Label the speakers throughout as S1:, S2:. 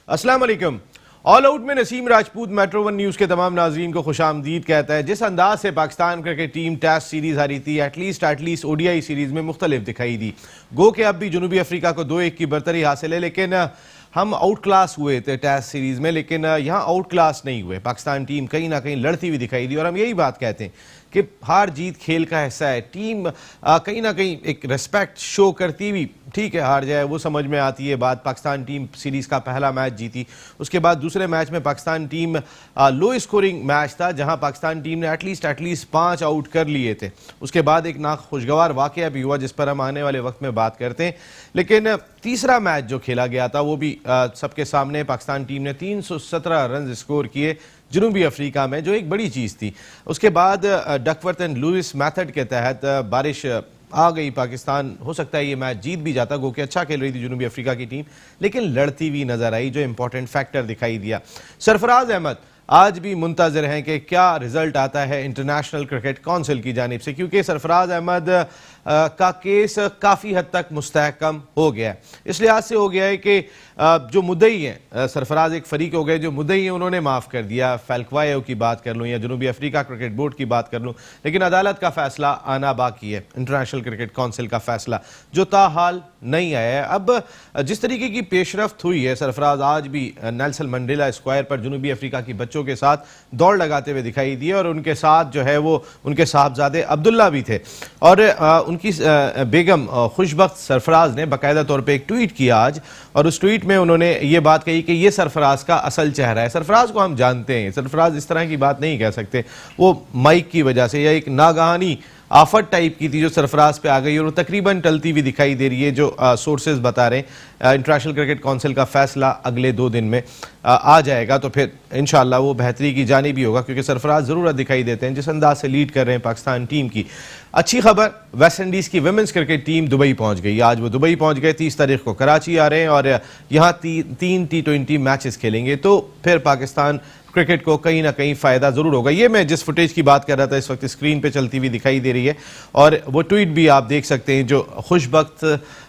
S1: अस्सलाम वालेकुम। All out में Naseem Rajput metro one news के तमाम नाजरीन को खुशामदीद कहता है। जिस अंदाज से Pakistan cricket team test series हारी थी, एटलीस्ट ओडीआई सीरीज में मुख्तलिफ दिखाई दी। गो के अब भी जनूबी अफ्रीका को 2-1 की बरतरी हासिल है, लेकिन हम आउट क्लास हुए थे टेस्ट सीरीज में, लेकिन यहाँ आउट क्लास नहीं हुए। पाकिस्तान टीम कहीं ना कहीं लड़ती हुई दिखाई दी और हम यही बात कहते हैं कि हार जीत खेल का हिस्सा है। टीम कहीं ना कहीं एक रिस्पेक्ट शो करती हुई, ठीक है हार जाए वो समझ में आती है बात। पाकिस्तान टीम सीरीज का पहला मैच जीती, उसके बाद दूसरे मैच में Pakistan team low scoring match था जहां पाकिस्तान टीम ने एटलीस्ट 5 आउट कर लिए थे। उसके बाद एक नाखुशगवार वाकया भी हुआ जिस पर हम आने वाले वक्त में बात करते हैं। लेकिन तीसरा मैच जो खेला गया था वो भी सबके सामने, पाकिस्तान टीम ने 317 रन स्कोर किए जनूबी अफ्रीका में, जो एक बड़ी चीज़ थी। उसके बाद डकवर्थ एंड लुइस मेथड के तहत बारिश आ गई, पाकिस्तान हो सकता है ये मैच जीत भी जाता। गो के अच्छा खेल रही थी जनूबी अफ्रीका की टीम, लेकिन लड़ती हुई नजर आई, जो इंपॉर्टेंट फैक्टर दिखाई दिया। सरफराज अहमद आज भी मुंतजर हैं कि क्या रिजल्ट आता है इंटरनेशनल क्रिकेट काउंसिल की जानिब से, क्योंकि सरफराज अहमद का केस काफ़ी हद तक मुस्तहकम हो गया है। इस लिहाज से हो गया है कि जो मुद्दई हैं, सरफराज एक फरीक हो गए, जो मुद्दई हैं उन्होंने माफ़ कर दिया। फैल्कवायो की बात कर लूँ या जनूबी अफ्रीका क्रिकेट बोर्ड की बात कर लूँ, लेकिन अदालत का फैसला आना बाकी है। इंटरनेशनल क्रिकेट काउंसिल का फैसला जो ताहाल नहीं आया है। अब जिस तरीके की पेशरफ्त हुई है, सरफराज आज भी नेल्सन मंडेला स्क्वायर पर जनूबी अफ्रीका की बच्चों के साथ दौड़ लगाते हुए दिखाई दिए और उनके साथ जो है वो उनके साहबजादे अब्दुल्ला भी थे और उनकी बेगम खुशबख्त सरफराज ने बाकायदा तौर पे एक ट्वीट किया आज, और उस ट्वीट में उन्होंने ये बात कही कि ये सरफराज का असल चेहरा है। सरफराज को हम जानते हैं, सरफराज इस तरह की बात नहीं कह सकते। वो माइक की वजह से या एक नागहानी आफत टाइप की थी जो सरफराज पे आ गई और वो तकरीबन टलती हुई दिखाई दे रही है, जो सोर्सेज बता रहे हैं। इंटरनेशनल क्रिकेट काउंसिल का फैसला अगले 2 दिन में आ जाएगा, तो फिर इंशाल्लाह वो बेहतरी की जानिब भी होगा, क्योंकि सरफराज ज़रूरत दिखाई देते हैं जिस अंदाज से लीड कर रहे हैं पाकिस्तान टीम की। अच्छी खबर, वेस्ट इंडीज़ की विमेंस क्रिकेट टीम दुबई पहुंच गई। आज वो दुबई पहुंच गए, 30 तारीख को कराची आ रहे हैं और यहाँ 3 T20 मैचेस खेलेंगे, तो फिर पाकिस्तान क्रिकेट को कहीं ना कहीं फ़ायदा ज़रूर होगा। ये मैं जिस फुटेज की बात कर रहा था इस वक्त स्क्रीन पे चलती हुई दिखाई दे रही है, और वो ट्वीट भी आप देख सकते हैं जो खुशबख्त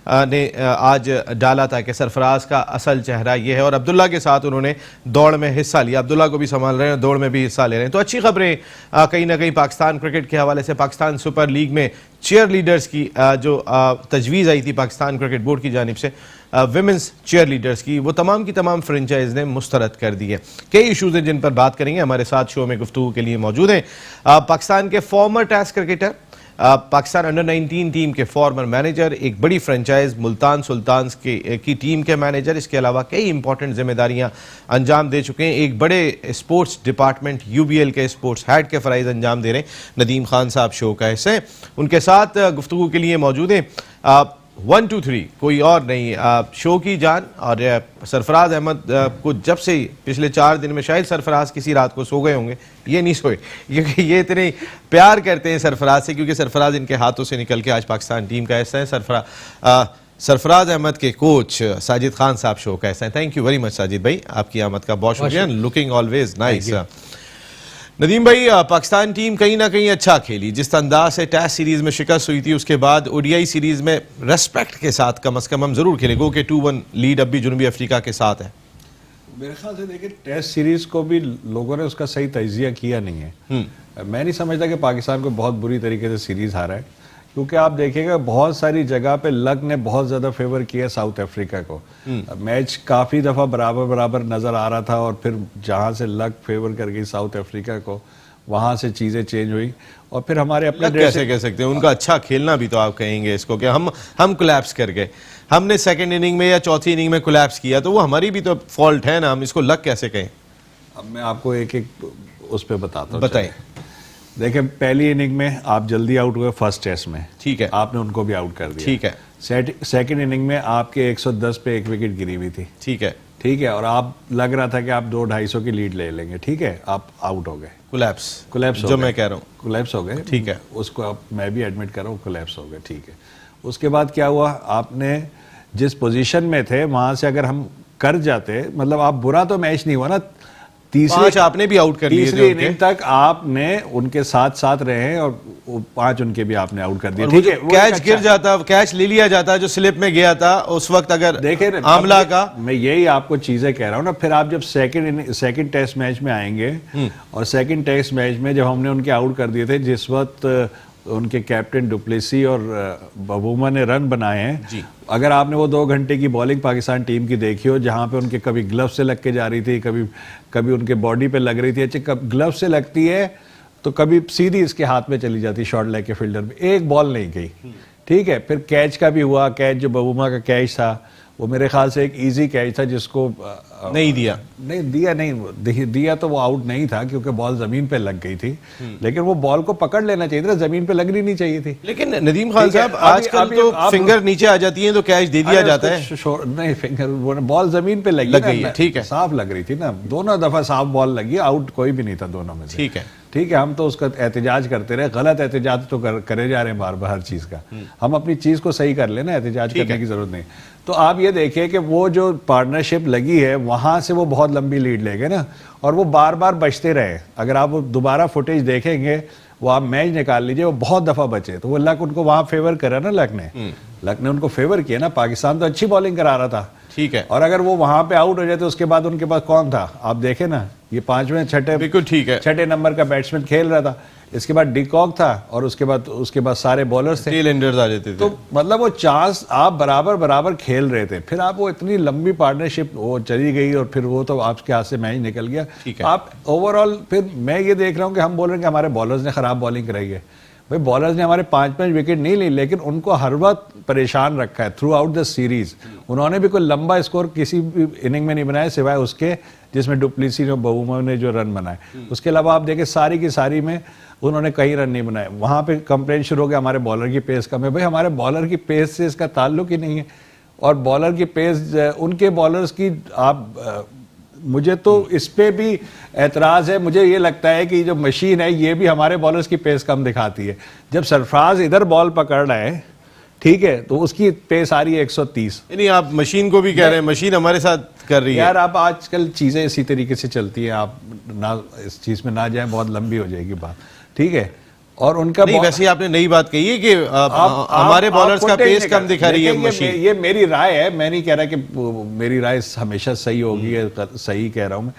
S1: ने आज डाला था कि सरफराज का असल चेहरा ये है, और अब्दुल्ला के साथ उन्होंने दौड़ में हिस्सा लिया। अब्दुल्ला को भी संभाल रहे हैं, दौड़ में भी हिस्सा ले रहे हैं। तो अच्छी खबरें कहीं ना कहीं पाकिस्तान क्रिकेट के हवाले से। पाकिस्तान सुपर लीग में चेयर लीडर्स की जो तजवीज़ आई थी पाकिस्तान क्रिकेट बोर्ड की जानिब से, विमेंस चेयर लीडर्स की, वो तमाम की तमाम फ्रेंचाइज ने मुस्तरद कर दी है। कई इशूज़ हैं जिन पर बात करेंगे। हमारे साथ शो में गुफ्तगू के लिए मौजूद हैं पाकिस्तान के former test cricketer, Pakistan under 19 team के फॉर्मर मैनेजर, एक बड़ी फ्रेंचाइज मुल्तान सुल्तान्स की टीम के मैनेजर, इसके अलावा कई इंपॉर्टेंट जिम्मेदारियां अंजाम दे चुके हैं। एक बड़े स्पोर्ट्स डिपार्टमेंट UBL के स्पोर्ट्स हेड के फ़राइज़ अंजाम दे रहे हैं। नदीम खान साहब शो का हिस्सा हैं, उनके साथ गुफ्तगू के लिए मौजूद हैं 1 2 3 कोई और नहीं, शो की जान। और सरफराज अहमद को जब से पिछले 4 दिन में, शायद सरफराज किसी रात को सो गए होंगे, ये नहीं सोए, क्योंकि ये इतने प्यार करते हैं सरफराज से, क्योंकि सरफराज इनके हाथों से निकल के आज पाकिस्तान टीम का हिस्सा है। सरफराज अहमद के कोच साजिद खान साहब शो का हिस्सा है। Thank you very much Sajid भाई, आपकी आमद का बहुत शुक्रिया। Looking always nice. नदीम भाई, पाकिस्तान टीम कहीं ना कहीं अच्छा खेली। जिस अंदाज से टेस्ट सीरीज में शिकस्त हुई थी, उसके बाद ODI सीरीज में रेस्पेक्ट के साथ कम से कम हम जरूर खेले। गो के 2-1 लीड अब भी जनूबी अफ्रीका के साथ है।
S2: मेरे ख्याल से देखिए, टेस्ट सीरीज को भी लोगों ने उसका सही तजिया किया नहीं है। मैं नहीं समझता कि पाकिस्तान को बहुत बुरी तरीके से सीरीज हारा है, क्योंकि आप देखिएगा बहुत सारी जगह पे लक ने बहुत ज़्यादा फेवर किया साउथ अफ्रीका को। मैच काफ़ी दफ़ा बराबर नज़र आ रहा था, और फिर जहाँ से लक फेवर कर गई साउथ अफ्रीका को, वहाँ से चीज़ें चेंज हुई। और फिर हमारे अपने
S1: कैसे कह सकते हैं, उनका अच्छा खेलना भी तो आप कहेंगे इसको कि हम कोलैप्स कर गए। हमने सेकेंड इनिंग में या चौथी इनिंग में कोलैप्स किया, तो वो हमारी भी तो फॉल्ट है ना, हम इसको लक कैसे कहें?
S2: अब मैं आपको एक उस पर बताता हूँ।
S1: बताएं।
S2: देखिए, पहली इनिंग में आप जल्दी आउट हुए फर्स्ट टेस्ट में,
S1: ठीक है,
S2: आपने उनको भी आउट कर दिया,
S1: ठीक है।
S2: सेकंड इनिंग में आपके 110 पे 1 विकेट गिरी हुई थी,
S1: ठीक है,
S2: ठीक है, और आप लग रहा था कि आप 200-250 की लीड ले लेंगे, ठीक है, आप आउट हो गए। कोलैप्स
S1: जो मैं कह रहा हूँ,
S2: कोलैप्स हो गए,
S1: ठीक है,
S2: उसको आप, मैं भी एडमिट कर रहा हूँ, कोलैप्स हो गए, ठीक है। उसके बाद क्या हुआ, आपने जिस पोजीशन में थे वहां से अगर हम कर जाते, मतलब आप बुरा तो मैच नहीं हुआ ना,
S1: 5 आपने भी आउट कर लिए थे
S2: तीसरी
S1: उनके।
S2: इनिंग तक आपने उनके साथ साथ रहे हैं और 5 उनके भी आपने आउट कर दिए।
S1: और
S2: ठीक
S1: वो
S2: है,
S1: जो
S2: वो
S1: कैच
S2: एक
S1: गिर
S2: अच्छा-
S1: जाता, कैच ले लिया जाता जो स्लिप में गया था उस वक्त, अगर
S2: देखे ना,
S1: आमला
S2: अब
S1: का।
S2: मैं यही आपको चीजें कह रहा हूँ ना। फिर आप जब सेकंड टेस्ट मैच में आएंगे और सेकंड टेस्ट मैच में जब हमने उनके आउट कर दिए थे, जिस वक्त उनके कैप्टन डुप्लेसी और बबूमा ने रन बनाए हैं
S1: जी।
S2: अगर आपने वो 2 घंटे की बॉलिंग पाकिस्तान टीम की देखी हो, जहां पे उनके कभी ग्लव से लग के जा रही थी, कभी उनके बॉडी पे लग रही थी। अच्छा, कब ग्लव से लगती है तो कभी सीधी इसके हाथ में चली जाती शॉर्ट लेग के फील्डर में, एक बॉल नहीं गई। ठीक है, फिर कैच का भी हुआ। कैच जो बबूमा का कैच था वो मेरे ख्याल से एक इजी कैच था जिसको
S1: नहीं दिया।
S2: नहीं दिया तो वो आउट नहीं था क्योंकि बॉल जमीन पे लग गई थी, लेकिन वो बॉल को पकड़ लेना चाहिए था, जमीन पे लगनी नहीं चाहिए थी।
S1: लेकिन नदीम खान
S2: ठीक है,
S1: साहब,
S2: अभी-
S1: आजकल
S2: अभी
S1: तो
S2: आप-
S1: फिंगर नीचे आ जाती है तो कैच दे दिया
S2: अरे
S1: जाता
S2: उसको
S1: है।
S2: नहीं, फिंगर वो बॉल जमीन पे लग
S1: गई है, ठीक है।
S2: साफ लग रही थी ना, दोनों दफा साफ बॉल लगी, आउट कोई भी नहीं था दोनों में से।
S1: ठीक है।
S2: ठीक है, हम तो उसका एहतजाज करते रहे, गलत एहतजाज तो करे जा रहे हैं बार बार हर चीज का। हम अपनी चीज को सही कर लेना, एहतजाज करने की जरूरत नहीं। तो आप ये देखिए कि वो जो पार्टनरशिप लगी है वहां से वो बहुत लंबी लीड ले गए ना, और वो बार बार बचते रहे। अगर आप वो दोबारा फुटेज देखेंगे, वो आप मैच निकाल लीजिए, वो बहुत दफा बचे। तो वो लक उनको वहां फेवर करा ना, लक ने उनको फेवर किया ना। पाकिस्तान तो अच्छी बॉलिंग करा रहा था,
S1: ठीक है,
S2: और अगर वो वहां पे आउट हो जाते उसके बाद उनके पास कौन था आप देखे ना, ये 5वें
S1: बिल्कुल ठीक है,
S2: छठे नंबर का बैट्समैन खेल रहा था। इसके बाद डिकॉक था और उसके बाद सारे बॉलर्स थे,
S1: टेल एंडर्स आ जाते थे।
S2: तो मतलब वो चांस आप बराबर खेल रहे थे। फिर आप वो इतनी लंबी पार्टनरशिप वो चली गई और फिर वो तो आपके हाथ से मैच निकल गया।
S1: ठीक है।
S2: आप ओवरऑल फिर मैं ये देख रहा हूँ कि हम बोल रहे हैं कि हमारे बॉलर्स ने खराब बॉलिंग कराई है। भाई बॉलर्स ने हमारे 5-5 विकेट नहीं ली, लेकिन उनको हर वक्त परेशान रखा है थ्रू आउट द सीरीज। उन्होंने भी कोई लंबा स्कोर किसी भी इनिंग में नहीं बनाया सिवाय उसके जिसमें डुप्लेसी और बबूमा ने जो रन बनाए। उसके अलावा आप देखें सारी की सारी में उन्होंने कई रन नहीं बनाए। वहां पे कंप्लेंट शुरू हो गया हमारे बॉलर की पेस कम है। भाई हमारे बॉलर की पेस से इसका ताल्लुक ही नहीं है, और बॉलर की पेस उनके बॉलर्स की आप मुझे तो इस पे भी एतराज है। मुझे ये लगता है कि जो मशीन है ये भी हमारे बॉलर्स की पेस कम दिखाती है। जब सरफराज इधर बॉल पकड़ रहा है, ठीक है, तो उसकी पेस आ रही है 130।
S1: नहीं, आप मशीन को भी कह रहे हैं, मशीन हमारे साथ कर रही है।
S2: यार आप आजकल चीजें इसी तरीके से चलती हैं, आप ना इस चीज में ना जाएं, बहुत लंबी हो जाएगी बात। ठीक है, और उनका
S1: नहीं, वैसे आपने नई बात कही है कि हमारे बॉलर्स का पेस कम दिखा रही है मशीन।
S2: ये मेरी राय है, मैं नहीं कह रहा कि मेरी राय हमेशा सही होगी या सही कह रहा हूं मैं।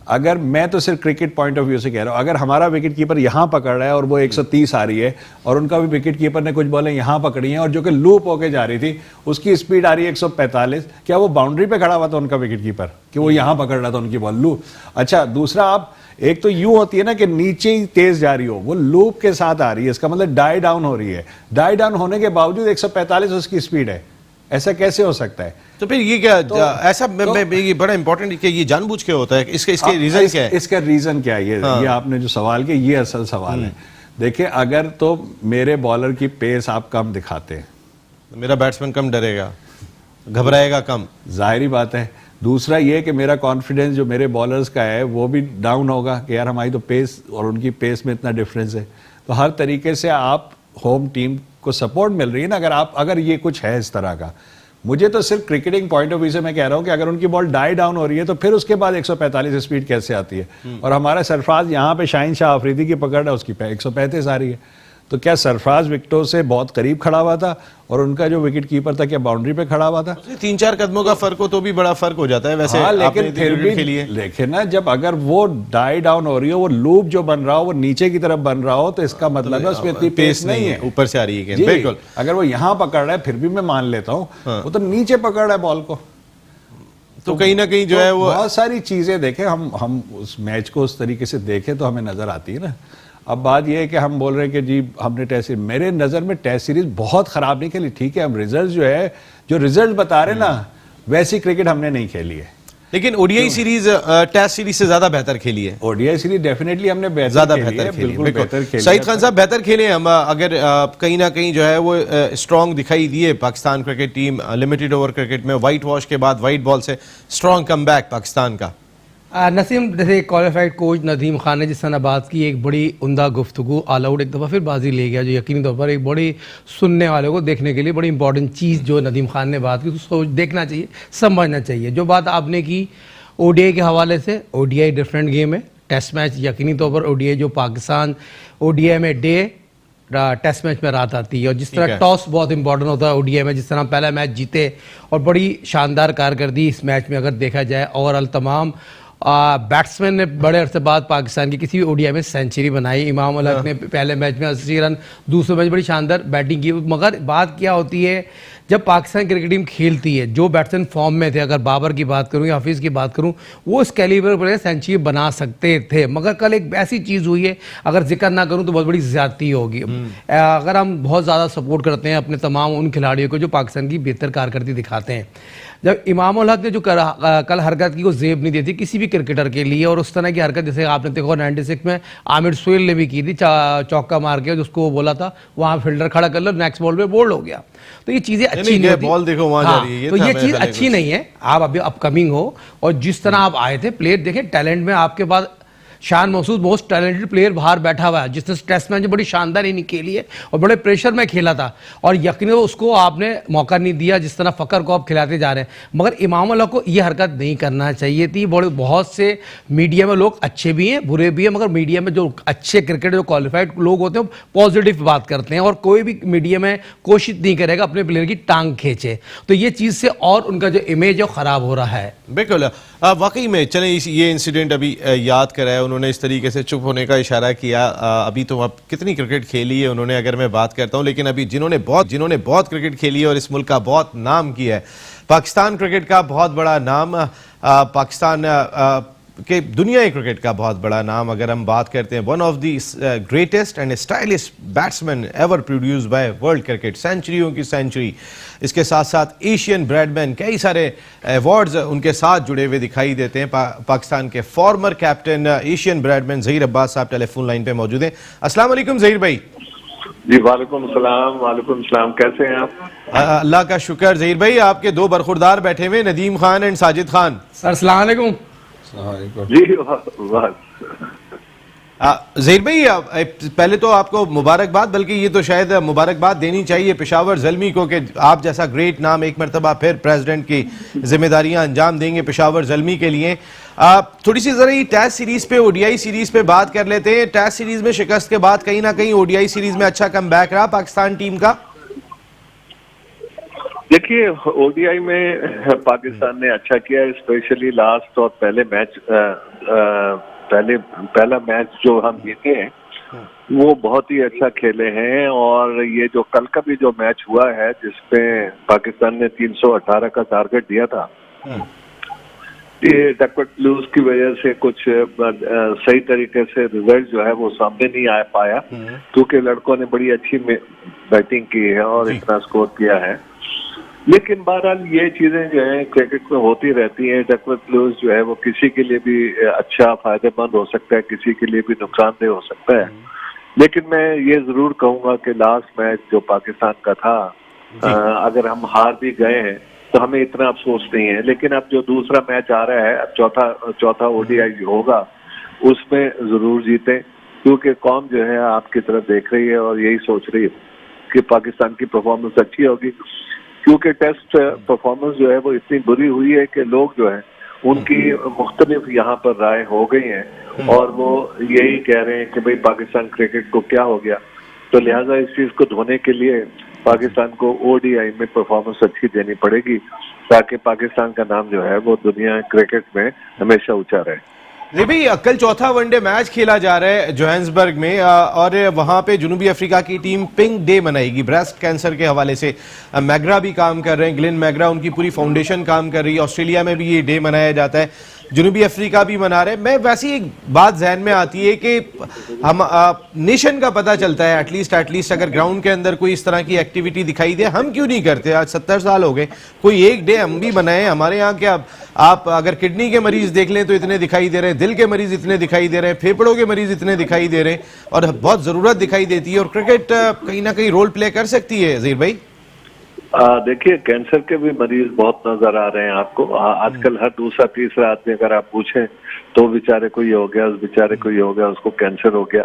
S2: अगर मैं तो सिर्फ क्रिकेट पॉइंट ऑफ व्यू से कह रहा हूं, अगर हमारा विकेट कीपर यहां पकड़ रहा है और वो 130 आ रही है, और उनका भी विकेट कीपर ने कुछ बॉलें यहां पकड़ी हैं और जो कि लूप होके जा रही थी, उसकी स्पीड आ रही है 145, क्या वो बाउंड्री पे खड़ा हुआ था उनका विकेट कीपर कि वो यहां पकड़ रहा था उनकी बॉल लूप? अच्छा, दूसरा आप एक तो यूं होती है ना कि नीचे ही तेज जा रही हो, वो लूप के साथ आ रही है, इसका मतलब डाई डाउन हो रही है। डाई डाउन होने के बावजूद 145 उसकी स्पीड है, ऐसा कैसे हो सकता है?
S1: तो फिर ये क्या ऐसा ये बड़ा इंपॉर्टेंट कि ये जानबूझ के होता है, इसके रीजन क्या है?
S2: इसका रीजन क्या है? ये आपने जो सवाल किया ये असल सवाल है। देखिए, अगर तो मेरे बॉलर की पेस आप कम दिखाते हैं,
S1: मेरा बैट्समैन कम डरेगा, घबराएगा कम,
S2: जाहिर बात है। दूसरा ये कि मेरा कॉन्फिडेंस जो मेरे बॉलर्स का है वो भी डाउन होगा कि यार हमारी तो पेस और उनकी पेस में इतना डिफरेंस है। तो हर तरीके से आप होम टीम को सपोर्ट मिल रही है ना, अगर ये कुछ है इस तरह का। मुझे तो सिर्फ क्रिकेटिंग पॉइंट ऑफ व्यू से मैं कह रहा हूं कि अगर उनकी बॉल डाई डाउन हो रही है तो फिर उसके बाद 145 स्पीड कैसे आती है? और हमारा सरफराज यहाँ पे शाहीन शाह अफरीदी की पकड़ है, उसकी 135 आ रही है। तो क्या सरफराज विकेटों से बहुत करीब खड़ा हुआ था और उनका जो विकेट कीपर था क्या बाउंड्री पे खड़ा हुआ था?
S1: 3-4 कदमों का फर्क हो तो भी बड़ा फर्क हो जाता है वैसे।
S2: हाँ, लेकिन फिर भी देखे ना, जब अगर वो डाई डाउन हो रही हो, वो लूप जो बन रहा हो वो नीचे की तरफ बन रहा हो, तो इसका मतलब है उसमें इतनी पेस नहीं है,
S1: ऊपर से आ रही है। बिल्कुल,
S2: अगर वो यहाँ पकड़ रहा है फिर भी मैं मान लेता हूँ, वो तो नीचे पकड़ रहा है बॉल को।
S1: तो कहीं ना कहीं जो है वो
S2: बहुत सारी चीजें देखें, हम उस मैच को उस तरीके से देखें तो हमें नजर आती है ना। अब बात यह है कि हम बोल रहे हैं कि जी हमने टेस्ट सीरीज, मेरे नज़र में टेस्ट सीरीज बहुत ख़राब नहीं खेली। ठीक है, हम रिजल्ट जो रिजल्ट बता रहे ना, वैसी क्रिकेट हमने नहीं खेली है।
S1: लेकिन ओडीआई सीरीज टेस्ट सीरीज से ज्यादा बेहतर खेली है।
S2: ओडीआई सीरीज डेफिनेटली हमने
S1: ज्यादा बेहतर खेली,
S2: बिल्कुल बेहतर खेली।
S1: सईद खान साहब बेहतर खेले हम, अगर कहीं ना कहीं जो है वो स्ट्रांग दिखाई दिए Pakistan cricket team limited over cricket में। व्हाइट वॉश के बाद व्हाइट बॉल से स्ट्रांग कमबैक पाकिस्तान का।
S3: नसीम, जैसे क्वालिफाइड कोच नदीम खान ने जिस तरह बात की, एक बड़ी उम्दा गुफ्तगू, ऑल आउट एक दफ़ा फिर बाजी ले गया, जो यकीनी तौर पर एक बड़ी सुनने वाले को देखने के लिए बड़ी इंपॉर्टेंट चीज़ जो नदीम खान ने बात की उसको देखना चाहिए, समझना चाहिए। जो बात आपने की ओडीआई के हवाले से ओडीआई डिफरेंट गेम है, टेस्ट मैच यकीनी तौर पर ओडीआई जो पाकिस्तान ओडीआई में डे टेस्ट मैच में रात आती है, और जिस
S1: ठीक है।
S3: तरह टॉस बहुत इंपॉर्टेंट होता है ओडीआई में, जिस तरह हम पहला मैच जीते और बड़ी शानदार कारकर्दगी इस मैच में अगर देखा जाए, ओवरऑल तमाम बैट्समैन ने बड़े अरसे बाद पाकिस्तान की किसी भी ओडीआई में सेंचुरी बनाई। इमाम उल हक ने पहले मैच में 80 रन, दूसरे मैच बड़ी शानदार बैटिंग की। मगर बात क्या होती है, जब पाकिस्तान क्रिकेट टीम खेलती है, जो बैट्समैन फॉर्म में थे, अगर बाबर की बात करूं या हफीज़ की बात करूं, वो इस कैलिबर पर सेंचुरी बना सकते थे। मगर कल एक ऐसी चीज़ हुई है, अगर जिक्र ना करूं तो बहुत बड़ी ज़्यादती होगी। अगर हम बहुत ज़्यादा सपोर्ट करते हैं अपने तमाम उन खिलाड़ियों को जो पाकिस्तान की बेहतर कारकर्दगी दिखाते हैं, जब इमाम उल हक ने जो कल हरकत की, वो जेब नहीं देती किसी भी क्रिकेटर के लिए, और उस तरह की हरकत जैसे आपने देखा 96 में आमिर सुहेल ने भी की थी, चौका मार के जिसको बोला था वहाँ फील्डर खड़ा कर लो, नेक्स्ट बॉल पे बोल्ड हो गया। तो ये चीज़ें अच्छी नहीं होती।
S1: बॉल देखो वहां जा रही है,
S3: तो ये चीज़ अच्छी नहीं है। आप अभी अपकमिंग हो, और जिस तरह आप आए थे, प्लेयर देखें, टैलेंट में आपके पास शान महसूस मोस्ट टैलेंटेड प्लेयर बाहर बैठा हुआ है, जिसने टेस्ट मैच में बड़ी शानदार इनिंग खेली है और बड़े प्रेशर में खेला था, और यकीनन उसको आपने मौका नहीं दिया जिस तरह फ़कर को आप खिलाते जा रहे हैं। मगर इमाम उल हक को ये हरकत नहीं करना चाहिए थी। बहुत से मीडिया में लोग अच्छे भी हैं बुरे भी हैं, मगर मीडिया में जो अच्छे क्रिकेटर जो क्वालिफाइड लोग होते हैं पॉजिटिव बात करते हैं, और कोई भी मीडिया में कोशिश नहीं करेगा अपने प्लेयर की टांग खींचे। तो ये चीज़ से और उनका जो इमेज है ख़राब हो रहा है।
S1: बिल्कुल वाकई में। चलें ये इंसिडेंट अभी याद कराया उन्होंने, इस तरीके से चुप होने का इशारा किया। अभी तो अब कितनी क्रिकेट खेली है उन्होंने, अगर मैं बात करता हूं, लेकिन अभी जिन्होंने बहुत क्रिकेट खेली है और इस मुल्क का बहुत नाम किया है, पाकिस्तान क्रिकेट का बहुत बड़ा नाम, पाकिस्तान के दुनियाई क्रिकेट का बहुत बड़ा नाम, अगर हम बात करते हैं, one of the greatest and stylish batsman ever produce by world cricket, सेंचुरियों की सेंचुरी, इसके साथ साथ एशियन ब्रैडमैन, कई सारे अवार्ड्स उनके साथ जुड़े हुए दिखाई देते हैं। पाकिस्तान के former captain Asian Bradman Zaheer Abbas साहब टेलीफोन लाइन पे मौजूद हैं। अस्सलाम वालेकुम ज़हीर भाई।
S4: जी वालेकुम सलाम, कैसे हैं आप?
S1: अल्लाह का शुक्र। ज़हीर भाई, आपके दो बरखुरदार बैठे हुए, नदीम खान एंड साजिद खान।
S3: सर अस्सलाम वालेकुम।
S4: जी
S1: ज़हीर भाई, पहले तो आपको मुबारकबाद, बल्कि ये तो शायद मुबारकबाद देनी चाहिए पेशावर ज़ल्मी को कि आप जैसा ग्रेट नाम एक मरतबा फिर प्रेसिडेंट की जिम्मेदारियां अंजाम देंगे पेशावर ज़ल्मी के लिए। थोड़ी सी ज़रा ये टेस्ट सीरीज़ पे, ओडीआई सीरीज़ पे बात कर लेते हैं। टेस्ट सीरीज़ में शिकस्त के बाद कहीं ना कहीं ओडीआई सीरीज़ में अच्छा कमबैक रहा पाकिस्तान टीम का।
S4: देखिए, ओडीआई में पाकिस्तान ने अच्छा किया, स्पेशली लास्ट और पहले मैच, पहला मैच जो हम जीते हैं वो बहुत ही अच्छा खेले हैं। और ये जो कल का भी जो मैच हुआ है जिसपे पाकिस्तान ने 318 का टारगेट दिया था, ये डकवर्थ लूज की वजह से कुछ सही तरीके से रिजल्ट जो है वो सामने नहीं आ पाया, क्योंकि लड़कों ने बड़ी अच्छी बैटिंग की है और इतना स्कोर किया है। लेकिन बहरहाल ये चीजें जो है क्रिकेट में होती रहती हैं। डकवर्थ लूज जो है वो किसी के लिए भी अच्छा फायदेमंद हो सकता है, किसी के लिए भी नुकसानदेह हो सकता है। लेकिन मैं ये जरूर कहूंगा कि लास्ट मैच जो पाकिस्तान का था, अगर हम हार भी गए हैं तो हमें इतना अफसोस नहीं है। लेकिन अब जो दूसरा मैच आ रहा है, अब चौथा ओडीआई होगा, उसमें जरूर जीतें, क्योंकि कौम जो है आपकी तरफ देख रही है और यही सोच रही है कि पाकिस्तान की परफॉर्मेंस अच्छी होगी। क्योंकि टेस्ट परफॉर्मेंस जो है वो इतनी बुरी हुई है कि लोग जो है उनकी मुख्तलिफ यहाँ पर राय हो गई हैं और वो यही कह रहे हैं कि भाई पाकिस्तान क्रिकेट को क्या हो गया। तो लिहाजा इस चीज को धोने के लिए पाकिस्तान को ओडीआई में परफॉर्मेंस अच्छी देनी पड़ेगी, ताकि पाकिस्तान का नाम जो है वो दुनिया क्रिकेट में हमेशा ऊंचा रहे।
S1: जी भाई, कल चौथा वनडे मैच खेला जा रहा है जोहान्सबर्ग में, और वहां पे जनूबी अफ्रीका की टीम पिंक डे मनाएगी ब्रेस्ट कैंसर के हवाले से। मैगरा भी काम कर रहे हैं, ग्लेन मैगरा, उनकी पूरी फाउंडेशन काम कर रही है। ऑस्ट्रेलिया में भी ये डे मनाया जाता है, जनूबी अफ्रीका भी मना रहे हैं। मैं वैसी एक बात जहन में आती है कि हम नेशन का पता चलता है एटलीस्ट अगर ग्राउंड के अंदर कोई इस तरह की एक्टिविटी दिखाई दे, हम क्यों नहीं करते? आज 70 साल हो गए, कोई एक डे हम भी बनाए। हमारे यहाँ क्या, आप अगर किडनी के मरीज देख लें तो इतने दिखाई दे रहे हैं, दिल के मरीज इतने दिखाई दे रहे हैं, फेफड़ों के मरीज इतने दिखाई दे रहे हैं, और बहुत जरूरत दिखाई देती है। और क्रिकेट कहीं ना कहीं रोल प्ले कर सकती है। ज़हीर भाई,
S4: देखिए, कैंसर के भी मरीज बहुत नजर आ रहे हैं आपको। आजकल हर दूसरा तीसरा आदमी अगर आप पूछें तो बेचारे को ये हो गया, उस बेचारे को ये हो गया, उसको कैंसर हो गया।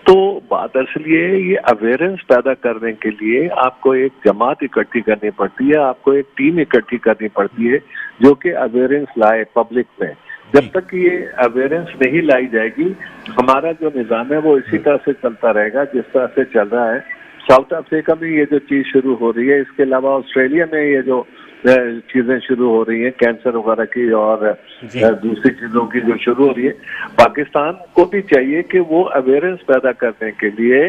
S4: तो बात असल ये अवेयरनेस पैदा करने के लिए आपको एक जमात इकट्ठी करनी पड़ती है, आपको एक टीम इकट्ठी करनी पड़ती है जो कि अवेयरनेस लाए पब्लिक में। जब तक ये अवेयरनेस नहीं लाई जाएगी, हमारा जो निज़ाम है वो इसी तरह से चलता रहेगा जिस तरह से चल रहा है। साउथ अफ्रीका में ये जो चीज शुरू हो रही है, इसके अलावा ऑस्ट्रेलिया में ये जो चीजें शुरू हो रही हैं कैंसर वगैरह की और दूसरी चीजों की जो शुरू हो रही है, पाकिस्तान को भी चाहिए कि वो अवेयरनेस पैदा करने के लिए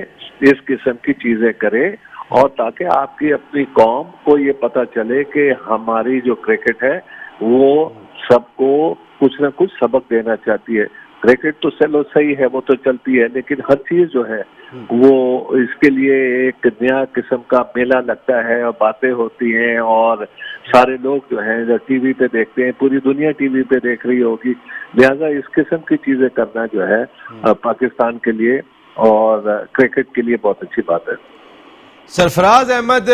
S4: इस किस्म की चीजें करे, और ताकि आपकी अपनी कौम को ये पता चले कि हमारी जो क्रिकेट है वो सबको कुछ ना कुछ सबक देना चाहती है। क्रिकेट तो चलो सही है, वो तो चलती है, लेकिन हर चीज जो है वो इसके लिए एक नया किस्म का मेला लगता है और बातें होती हैं, और सारे लोग जो हैं जो टीवी पे देखते हैं, पूरी दुनिया टीवी पे देख रही होगी, लिहाजा इस किस्म की चीजें करना जो है पाकिस्तान के लिए और क्रिकेट के लिए बहुत अच्छी बात है।
S1: सरफराज अहमद